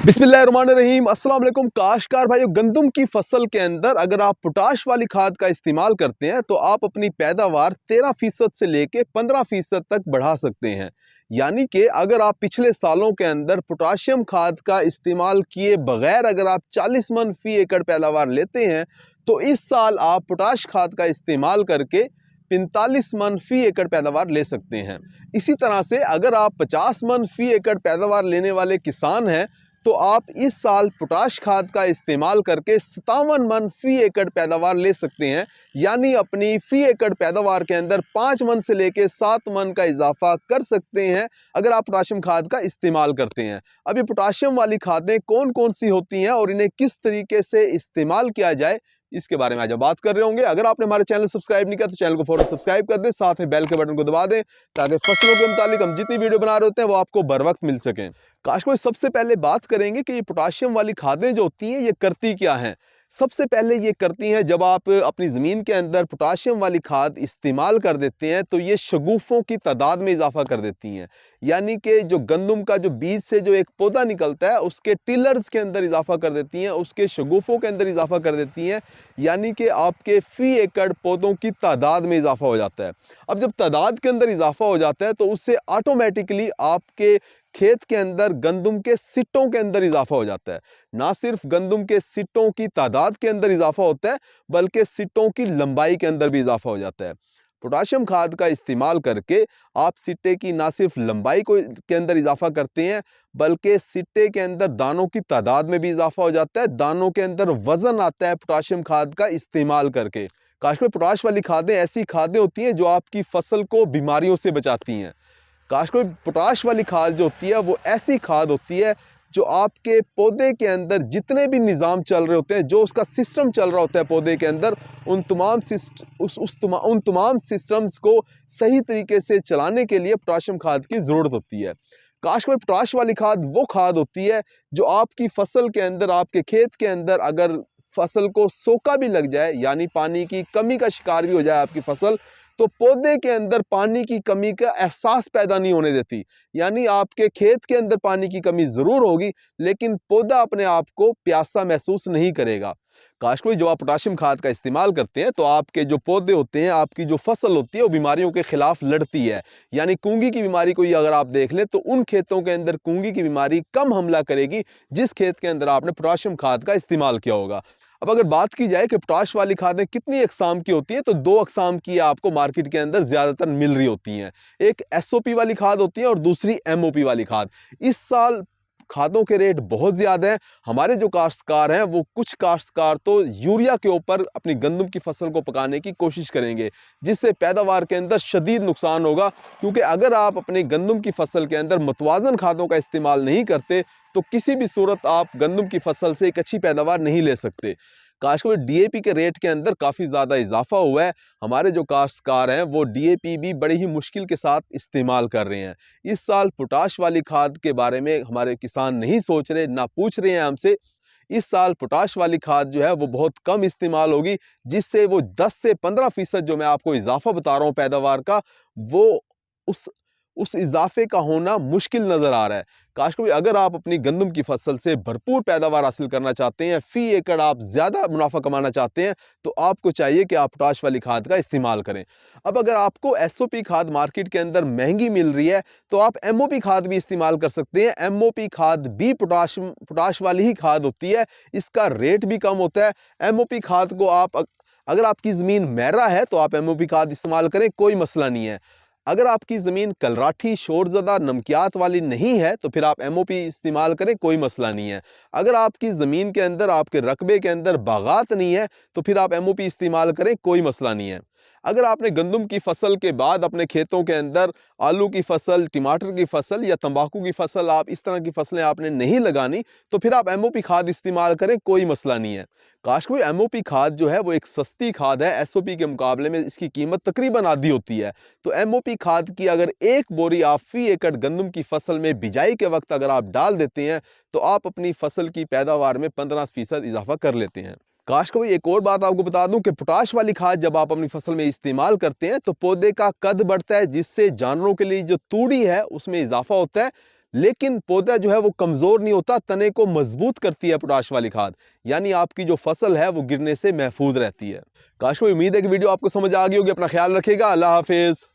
बिस्मिल्लाहिर्रहमानिर्रहीम अस्सलाम वालेकुम काश्तकार भाइयों। गंदम की फसल के अंदर अगर आप पोटाश वाली खाद का इस्तेमाल करते हैं तो आप अपनी पैदावार 13% से लेके 15% तक बढ़ा सकते हैं। यानी कि अगर आप पिछले सालों के अंदर पोटाशियम खाद का इस्तेमाल किए बगैर अगर आप 40 मन फी एकड़ पैदावार लेते हैं तो इस साल आप पोटाश खाद का इस्तेमाल करके 45 मन फी एकड़ पैदावार ले सकते हैं। इसी तरह से अगर आप 50 मन फी एकड़ पैदावार लेने वाले किसान हैं तो आप इस साल पोटाश खाद का इस्तेमाल करके 57 मन फी एकड़ पैदावार ले सकते हैं। यानी अपनी फी एकड़ पैदावार के अंदर 5 मन से लेके 7 मन का इजाफा कर सकते हैं अगर आप पोटाशियम खाद का इस्तेमाल करते हैं। अब ये पोटाशियम वाली खादें कौन कौन सी होती हैं और इन्हें किस तरीके से इस्तेमाल किया जाए, इसके बारे में आज हम बात कर रहे होंगे। अगर आपने हमारे चैनल सब्सक्राइब नहीं किया तो चैनल को फौरन सब्सक्राइब कर दें, साथ में बेल के बटन को दबा दें ताकि फसलों के मुतालिक हम जितनी वीडियो बना रहे होते हैं वो आपको बर वक्त मिल सकें। काश सबसे पहले बात करेंगे कि ये पोटाशियम वाली खादें जो होती हैं ये करती क्या हैं। सबसे पहले ये करती हैं, जब आप अपनी ज़मीन के अंदर पोटाशियम वाली खाद इस्तेमाल कर देते हैं तो ये शगुफ़ों की तादाद में इजाफा कर देती हैं। यानी कि जो गंदम का जो बीज से जो एक पौधा निकलता है उसके टिलर्स के अंदर इजाफा कर देती हैं, उसके शगुफ़ों के अंदर इजाफा कर देती हैं। यानी कि आपके फ़ी एकड़ पौधों की तादाद में इजाफा हो जाता है। अब जब तादाद के अंदर इजाफा हो जाता है तो उससे ऑटोमेटिकली आपके खेत के अंदर गंदम के सिट्टों के अंदर इजाफा हो जाता है। ना सिर्फ गंदम के सिट्टों की तादाद के अंदर इजाफा होता है बल्कि सिट्टों की लंबाई के अंदर भी इजाफा हो जाता है। पोटाशियम खाद का इस्तेमाल करके आप सिट्टे की ना सिर्फ लंबाई को के अंदर इजाफा करते हैं बल्कि सिट्टे के अंदर दानों की तादाद में भी इजाफा हो जाता है। दानों के अंदर वजन आता है पोटाशियम खाद का इस्तेमाल करके। काश में पोटाश वाली खादें ऐसी खादें होती हैं जो आपकी फसल को बीमारियों से बचाती हैं। काश में पोटाश वाली खाद जो होती है वो ऐसी खाद होती है जो आपके पौधे के अंदर जितने भी निज़ाम चल रहे होते हैं, जो उसका सिस्टम चल रहा होता है पौधे के अंदर, उन तमाम सिस्टम्स को सही तरीके से चलाने के लिए पोटाशियम खाद की ज़रूरत होती है। काश में पोटाश वाली खाद वो खाद होती है जो आपकी फसल के अंदर, आपके खेत के अंदर अगर फसल को सोका भी लग जाए यानी पानी की कमी का शिकार भी हो जाए आपकी फसल, तो पौधे के अंदर पानी की कमी का एहसास पैदा नहीं होने देती। यानी आपके खेत के अंदर पानी की कमी ज़रूर होगी लेकिन पौधा अपने आप को प्यासा महसूस नहीं करेगा। काश कोई जब आप पोटाशियम खाद का इस्तेमाल करते हैं तो आपके जो पौधे होते हैं, आपकी जो फसल होती है वो बीमारियों के खिलाफ लड़ती है। यानी कूंगी की बीमारी को अगर आप देख लें तो उन खेतों के अंदर कूंगी की बीमारी कम हमला करेगी जिस खेत के अंदर आपने पोटाशियम खाद का इस्तेमाल किया होगा। अब अगर बात की जाए कि पोटाश वाली खादें कितनी अकसाम की होती हैं तो 2 अकसाम की आपको मार्केट के अंदर ज़्यादातर मिल रही होती हैं। एक एसओपी वाली खाद होती है और दूसरी एमओपी वाली खाद। इस साल खादों के रेट बहुत ज़्यादा हैं। हमारे जो काश्तकार हैं वो कुछ काश्तकार तो यूरिया के ऊपर अपनी गंदम की फसल को पकाने की कोशिश करेंगे जिससे पैदावार के अंदर शदीद नुकसान होगा। क्योंकि अगर आप अपनी गंदम की फसल के अंदर मुतवाज़न खादों का इस्तेमाल नहीं करते तो किसी भी सूरत आप गंदम की फसल से एक अच्छी पैदावार नहीं ले सकते। काश्तकार डीएपी के रेट के अंदर काफ़ी ज़्यादा इजाफा हुआ है। हमारे जो काश्तकार हैं वो डीएपी भी बड़ी ही मुश्किल के साथ इस्तेमाल कर रहे हैं। इस साल पोटाश वाली खाद के बारे में हमारे किसान नहीं सोच रहे, ना पूछ रहे हैं हमसे। इस साल पोटाश वाली खाद जो है वो बहुत कम इस्तेमाल होगी जिससे वो 10 से 15% जो मैं आपको इजाफा बता रहा हूँ पैदावार का, वो उस इजाफे का होना मुश्किल नज़र आ रहा है। काश कभी अगर आप अपनी गंदम की फसल से भरपूर पैदावार हासिल करना चाहते हैं, फ़ी एकड़ आप ज़्यादा मुनाफा कमाना चाहते हैं, तो आपको चाहिए कि आप पोटाश वाली खाद का इस्तेमाल करें। अब अगर आपको एसओपी खाद मार्केट के अंदर महंगी मिल रही है तो आप एमओपी खाद भी इस्तेमाल कर सकते हैं। एमओपी खाद भी पोटाश वाली ही खाद होती है, इसका रेट भी कम होता है। एमओपी खाद को आप अगर आपकी ज़मीन मैरा है तो आप एमओपी खाद इस्तेमाल करें, कोई मसला नहीं है। अगर आपकी ज़मीन कलराठी, शोरज़दा, नमकियात वाली नहीं है तो फिर आप एमओपी इस्तेमाल करें, कोई मसला नहीं है। अगर आपकी ज़मीन के अंदर, आपके रकबे के अंदर बागात नहीं है तो फिर आप एमओपी इस्तेमाल करें, कोई मसला नहीं है। अगर आपने गंदम की फसल के बाद अपने खेतों के अंदर आलू की फसल, टमाटर की फसल या तंबाकू की फसल, आप इस तरह की फसलें आपने नहीं लगानी तो फिर आप एमओपी खाद इस्तेमाल करें, कोई मसला नहीं है। काश कोई एमओपी खाद जो है वो एक सस्ती खाद है, एसओपी के मुकाबले में इसकी कीमत तकरीबन आधी होती है। तो एमओपी खाद की अगर एक बोरी आप फ़ी एकड़ गंदम की फसल में बिजाई के वक्त अगर आप डाल देते हैं तो आप अपनी फसल की पैदावार में 15% इजाफा कर लेते हैं। काश को एक और बात आपको बता दूं कि पोटाश वाली खाद जब आप अपनी फसल में इस्तेमाल करते हैं तो पौधे का कद बढ़ता है जिससे जानवरों के लिए जो तूड़ी है उसमें इजाफा होता है। लेकिन पौधा जो है वो कमज़ोर नहीं होता, तने को मजबूत करती है पोटाश वाली खाद, यानी आपकी जो फसल है वो गिरने से महफूज रहती है। काश, कोई उम्मीद है कि वीडियो आपको समझ आ गई होगी। अपना ख्याल रखिएगा। अल्लाह हाफिज़।